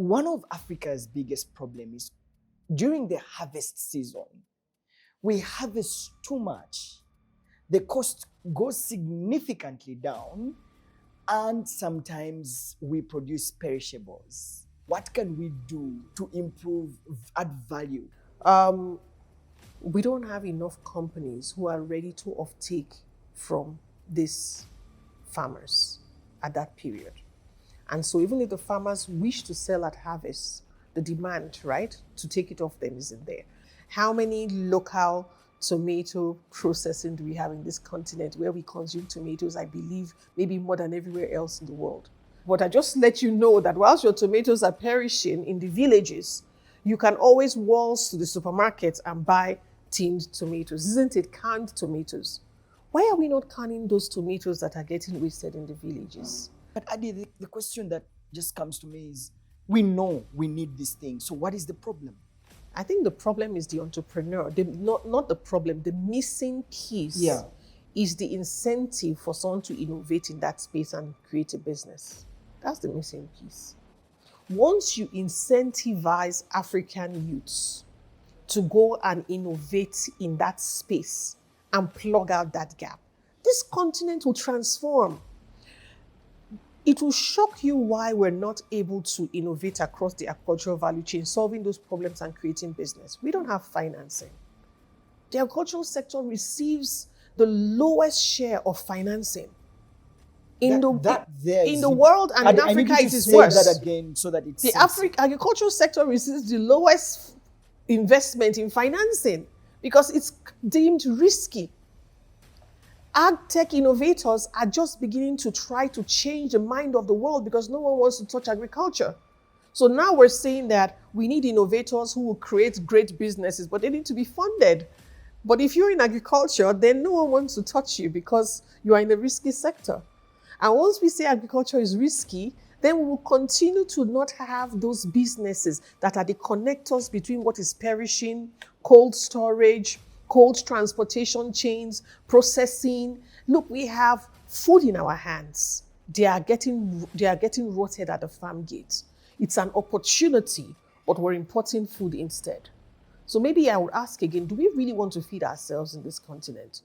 one of Africa's biggest problems is during the harvest season, we harvest too much. The cost goes significantly down, and sometimes we produce perishables. What can we do to improve, add value? We don't have enough companies who are ready to offtake from these farmers at that period. And so even if the farmers wish to sell at harvest, the demand, right, to take it off them isn't there. How many local tomato processing do we have in this continent where we consume tomatoes, I believe, maybe more than everywhere else in the world? But I just let you know that whilst your tomatoes are perishing in the villages, you can always waltz to the supermarket and buy tinned tomatoes. Isn't it canned tomatoes? Why are we not canning those tomatoes that are getting wasted in the villages? But Adi, the question that just comes to me is, we know we need this thing, so what is the problem? I think the problem is the entrepreneur. Not the problem, the missing piece is the incentive for someone to innovate in that space and create a business. That's the missing piece. Once you incentivize African youths to go and innovate in that space and plug out that gap, this continent will transform. It will shock you why we're not able to innovate across the agricultural value chain, solving those problems and creating business. We don't have financing. The agricultural sector receives the lowest share of financing. In the world, and in Africa it is worse. That again so that it's the agricultural sector receives the lowest investment in financing because it's deemed risky. Ag tech innovators are just beginning to try to change the mind of the world because no one wants to touch agriculture. So now we're saying that we need innovators who will create great businesses, but they need to be funded. But if you're in agriculture, then no one wants to touch you because you are in a risky sector. And once we say agriculture is risky, then we will continue to not have those businesses that are the connectors between what is perishing, cold storage, cold transportation chains, processing. Look, we have food in our hands. They are getting rotted at the farm gate. It's an opportunity, but we're importing food instead. So maybe I would ask again, do we really want to feed ourselves in this continent?